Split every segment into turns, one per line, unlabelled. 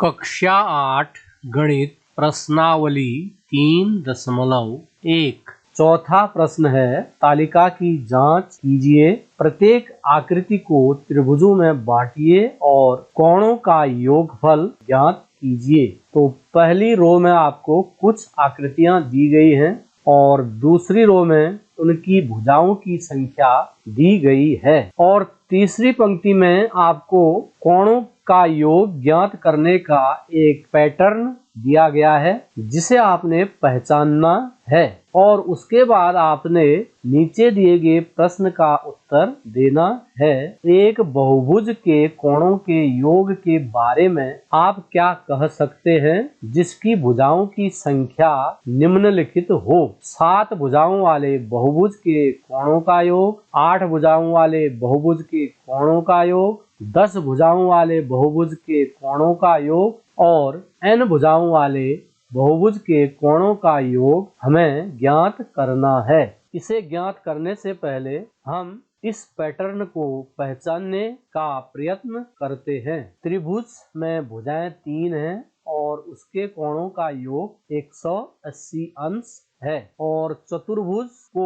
कक्षा 8 गणित प्रश्नावली 3.1। चौथा प्रश्न है, तालिका की जांच कीजिए। प्रत्येक आकृति को त्रिभुजों में बांटिए और कोणों का योगफल ज्ञात कीजिए। तो पहली रो में आपको कुछ आकृतियां दी गई हैं और दूसरी रो में उनकी भुजाओं की संख्या दी गई है और तीसरी पंक्ति में आपको कोणों का योग ज्ञात करने का एक पैटर्न दिया गया है जिसे आपने पहचानना है और उसके बाद आपने नीचे दिए गए प्रश्न का उत्तर देना है। एक बहुभुज के कोणों के योग के बारे में आप क्या कह सकते हैं जिसकी भुजाओं की संख्या निम्नलिखित हो। 7 भुजाओं वाले बहुभुज के कोणों का योग, 8 भुजाओं वाले बहुभुज के कोणों का योग, 10 भुजाओं वाले बहुभुज के कोणों का योग और n भुजाओं वाले बहुभुज के कोणों का योग हमें ज्ञात करना है। इसे ज्ञात करने से पहले हम इस पैटर्न को पहचानने का प्रयत्न करते हैं। त्रिभुज में भुजाएं 3 हैं और उसके कोणों का योग 180 अंश है और चतुर्भुज को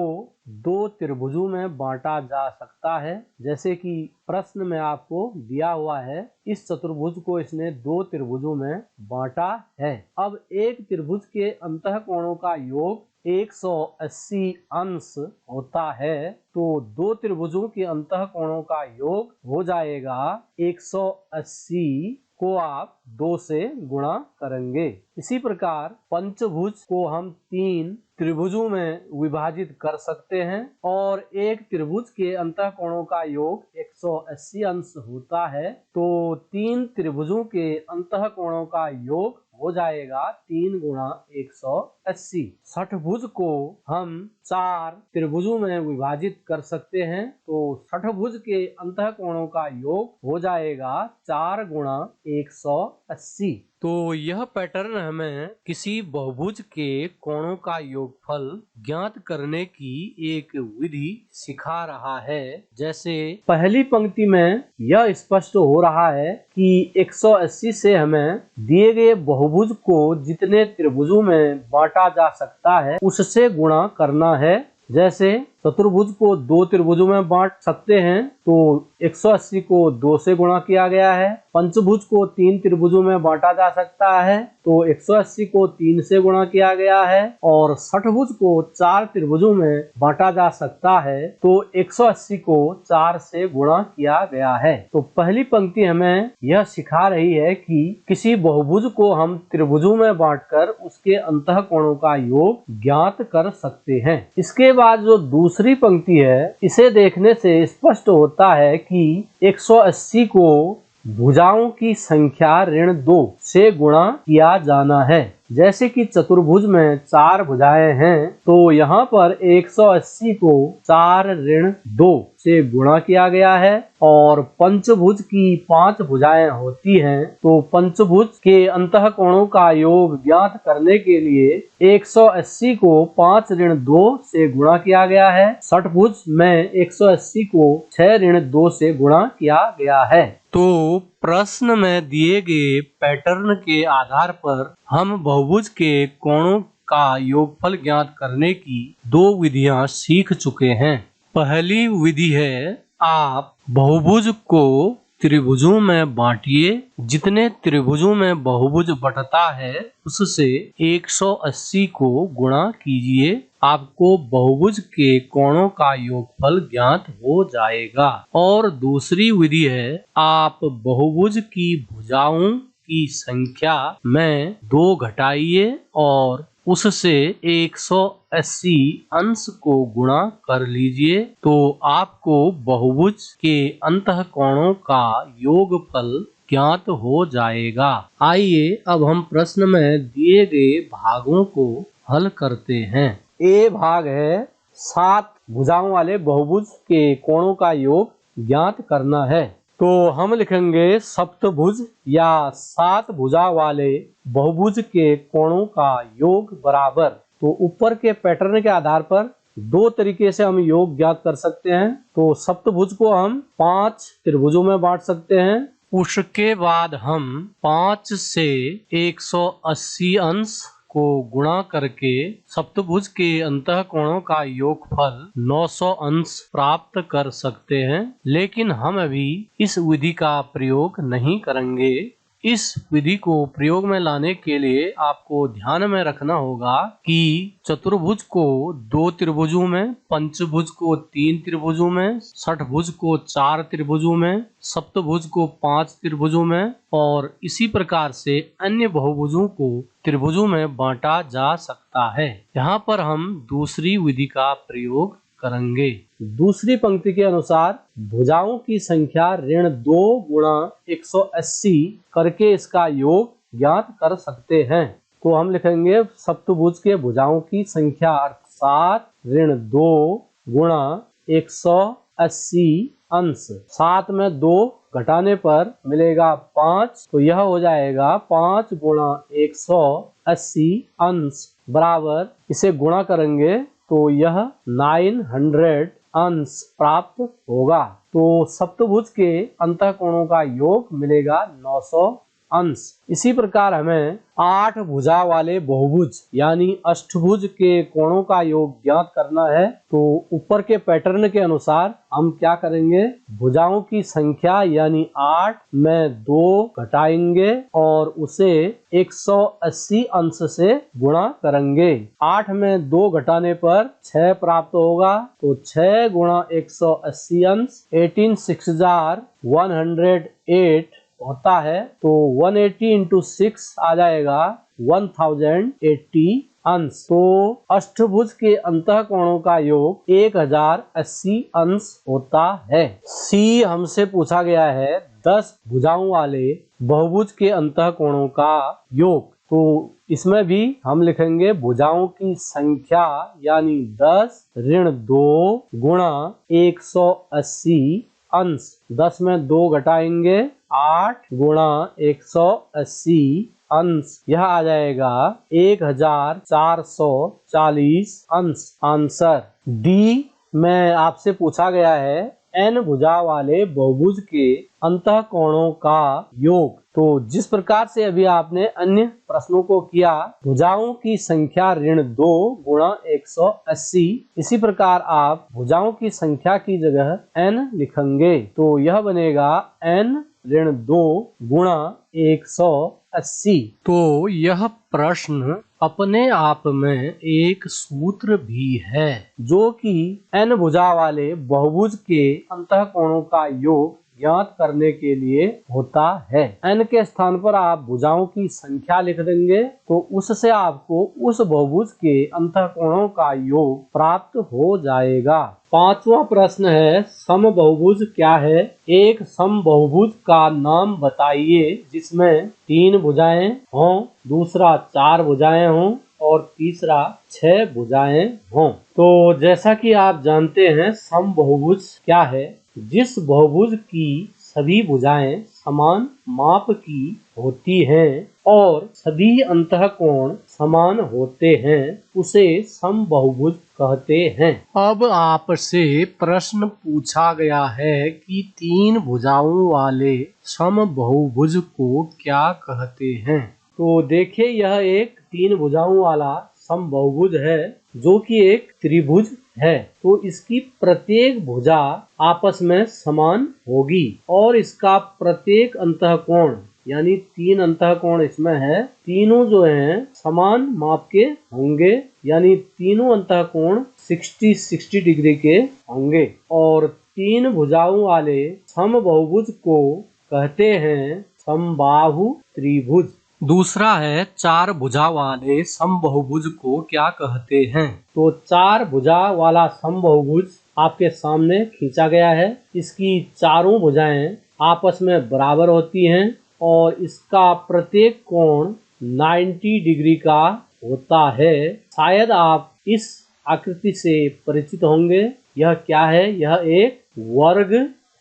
2 त्रिभुजों में बांटा जा सकता है जैसे कि प्रश्न में आपको दिया हुआ है। इस चतुर्भुज को इसने 2 त्रिभुजों में बांटा है। अब एक त्रिभुज के अंतः कोणों का योग 180 अंश होता है तो 2 त्रिभुजों के अंतः कोणों का योग हो जाएगा 180 को आप 2 से गुणा करेंगे। इसी प्रकार पंचभुज को हम 3 त्रिभुजों में विभाजित कर सकते हैं और एक त्रिभुज के अंतः कोणों का योग 180 अंश होता है तो 3 त्रिभुजों के अंतः कोणों का योग हो जाएगा 3 गुणा 180। षटभुज को हम 4 त्रिभुजों में विभाजित कर सकते हैं तो षटभुज के अंतः कोणों का योग हो जाएगा 4 गुणा 180। तो यह पैटर्न हमें किसी बहुभुज के कोणों का योगफल ज्ञात करने की एक विधि सिखा रहा है। जैसे पहली पंक्ति में यह स्पष्ट हो रहा है कि 180 से हमें दिए गए बहुभुज को जितने त्रिभुजों में बांटा जा सकता है उससे गुणा करना है। जैसे चतुर्भुज को 2 त्रिभुजों में बांट सकते हैं तो 180 को 2 से गुणा किया गया है। पंचभुज को 3 त्रिभुजों में बांटा जा सकता है तो 180 को 3 से गुणा किया गया है और षटभुज को 4 त्रिभुजों में बांटा जा सकता है तो 180 को 4 से गुणा किया गया है। तो पहली पंक्ति हमें यह सिखा रही है कि किसी बहुभुज को हम त्रिभुजों में बांटकर उसके अंतः कोणों का योग ज्ञात कर सकते हैं। इसके बाद जो दूसरी पंक्ति है इसे देखने से स्पष्ट होता है कि 180 को भुजाओं की संख्या ऋण 2 से गुणा किया जाना है। जैसे कि चतुर्भुज में 4 भुजाएं हैं तो यहाँ पर 180 को 4 ऋण 2 से गुणा किया गया है और पंचभुज की 5 भुजाएं होती हैं तो पंचभुज के अंतः कोणों का योग ज्ञात करने के लिए 180 को 5 ऋण 2 से गुणा किया गया है। षटभुज में 180 को 6 ऋण 2 से गुणा किया गया है। तो प्रश्न में दिए गए पैटर्न के आधार पर हम बहुभुज के कोणों का योगफल ज्ञात करने की 2 विधियां सीख चुके हैं। पहली विधि है, आप बहुभुज को त्रिभुजों में बांटिए। जितने त्रिभुजों में बहुभुज बंटता है उससे 180 को गुणा कीजिए। आपको बहुभुज के कोणों का योगफल ज्ञात हो जाएगा। और दूसरी विधि है, आप बहुभुज की भुजाओं की संख्या में 2 घटाइए और उससे 180 अंश को गुणा कर लीजिए तो आपको बहुभुज के अंतः कोणों का योगफल ज्ञात हो जाएगा। आइए अब हम प्रश्न में दिए गए भागों को हल करते हैं। ए भाग है 7 भुजाओं वाले बहुभुज के कोणों का योग ज्ञात करना है। तो हम लिखेंगे सप्तभुज या 7 भुजा वाले बहुभुज के कोणों का योग बराबर। तो ऊपर के पैटर्न के आधार पर 2 तरीके से हम योग ज्ञात कर सकते हैं। तो सप्तभुज को हम 5 त्रिभुजों में बांट सकते हैं उसके बाद हम 5 से 180 अंश को गुणा करके सप्तभुज के अंतःकोणों का योगफल 900 अंश प्राप्त कर सकते हैं, लेकिन हम अभी इस विधि का प्रयोग नहीं करेंगे। इस विधि को प्रयोग में लाने के लिए आपको ध्यान में रखना होगा कि चतुर्भुज को 2 त्रिभुजों में, पंचभुज को 3 त्रिभुजों में, षटभुज को 4 त्रिभुजों में, सप्तभुज को 5 त्रिभुजों में और इसी प्रकार से अन्य बहुभुजों को त्रिभुजों में बांटा जा सकता है। यहाँ पर हम दूसरी विधि का प्रयोग करेंगे। दूसरी पंक्ति के अनुसार भुजाओं की संख्या ऋण 2 गुणा 180 करके इसका योग ज्ञात कर सकते हैं। तो हम लिखेंगे सप्तभुज के भुजाओं की संख्या 7 ऋण 2 गुणा 180 अंश। 7 में 2 घटाने पर मिलेगा 5, तो यह हो जाएगा 5 गुणा 180 अंश बराबर, इसे गुणा करेंगे तो यह 900 अंश प्राप्त होगा। तो सप्तभुज के अंतःकोणों का योग मिलेगा 900 अंश। इसी प्रकार हमें 8 भुजा वाले बहुभुज यानी अष्टभुज के कोणों का योग ज्ञात करना है। तो ऊपर के पैटर्न के अनुसार हम क्या करेंगे, भुजाओं की संख्या यानी 8 में 2 घटाएंगे और उसे 180 अंश से गुणा करेंगे। 8 में 2 घटाने पर 6 प्राप्त होगा, तो 6 गुणा 180 अंश 18 6 108 होता है। तो 180 इंटू 6 आ जाएगा 1080 अंश। तो अष्टभुज के अंतःकोणों का योग 1080 अंश होता है। सी हमसे पूछा गया है 10 भुजाओं वाले बहुभुज के अंतःकोणों का योग। तो इसमें भी हम लिखेंगे भुजाओं की संख्या यानी 10 ऋण 2 गुणा 180 अंश। 10 में 2 घटाएंगे 8 गुणा 180 अंश, यह आ जाएगा 1440 अंश। आंसर डी में आपसे पूछा गया है n भुजा वाले बहुभुज के अंतःकोणों का योग। तो जिस प्रकार से अभी आपने अन्य प्रश्नों को किया, भुजाओं की संख्या ऋण 2 गुणा 180, इसी प्रकार आप भुजाओं की संख्या की जगह n लिखेंगे। तो यह बनेगा n ऋण 2 गुणा 180। तो यह प्रश्न अपने आप में एक सूत्र भी है जो कि n भुजा वाले बहुभुज के अंतःकोणों का योग ज्ञात करने के लिए होता है। n के स्थान पर आप भुजाओं की संख्या लिख देंगे तो उससे आपको उस बहुभुज के अंतःकोणों का योग प्राप्त हो जाएगा। पांचवा प्रश्न है समबहुभुज क्या है। एक समबहुभुज का नाम बताइए जिसमें 3 भुजाएं हों, दूसरा 4 भुजाएं हों और तीसरा 6 भुजाएं हों। तो जैसा कि आप जानते हैं समबहुभुज क्या है। जिस बहुभुज की सभी भुजाएं समान माप की होती हैं और सभी अंतःकोण समान होते हैं उसे समबहुभुज कहते हैं। अब आपसे प्रश्न पूछा गया है कि 3 भुजाओं वाले समबहुभुज को क्या कहते हैं। तो देखिए यह एक 3 भुजाओं वाला समबहुभुज है जो कि एक त्रिभुज है। तो इसकी प्रत्येक भुजा आपस में समान होगी और इसका प्रत्येक अंतःकोण यानी 3 अंतःकोण इसमें है, तीनों जो हैं समान माप के होंगे यानी तीनों अंतःकोण 60 डिग्री के होंगे। और 3 भुजाओं वाले समबहुभुज को कहते हैं समबाहु त्रिभुज। दूसरा है 4 भुजा वाले समबहुभुज को क्या कहते हैं। तो 4 भुजा वाला समबहुभुज आपके सामने खींचा गया है। इसकी चारों भुजाएं आपस में बराबर होती हैं और इसका प्रत्येक कोण 90 डिग्री का होता है। शायद आप इस आकृति से परिचित होंगे। यह क्या है, यह एक वर्ग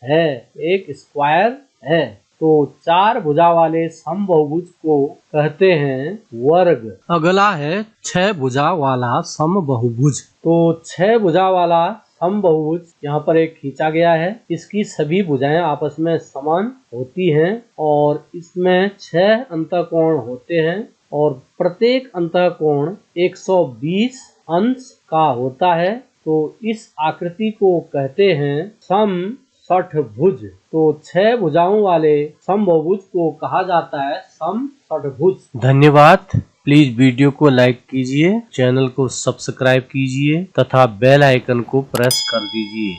है, एक स्क्वायर है। तो 4 भुजा वाले समबहुभुज को कहते हैं वर्ग। अगला है 6 भुजा वाला समबहुभुज। तो 6 भुजा वाला समबाहुभुज यहाँ पर एक खींचा गया है। इसकी सभी भुजाएं आपस में समान होती हैं और इसमें 6 अंतःकोण होते हैं और प्रत्येक अंतःकोण 120 अंश का होता है। तो इस आकृति को कहते हैं समषठभुज। तो 6 भुजाओं वाले समबाहुभुज को कहा जाता है समषठभुज। धन्यवाद। प्लीज वीडियो को लाइक कीजिए, चैनल को सब्सक्राइब कीजिए तथा बेल आइकन को प्रेस कर दीजिए।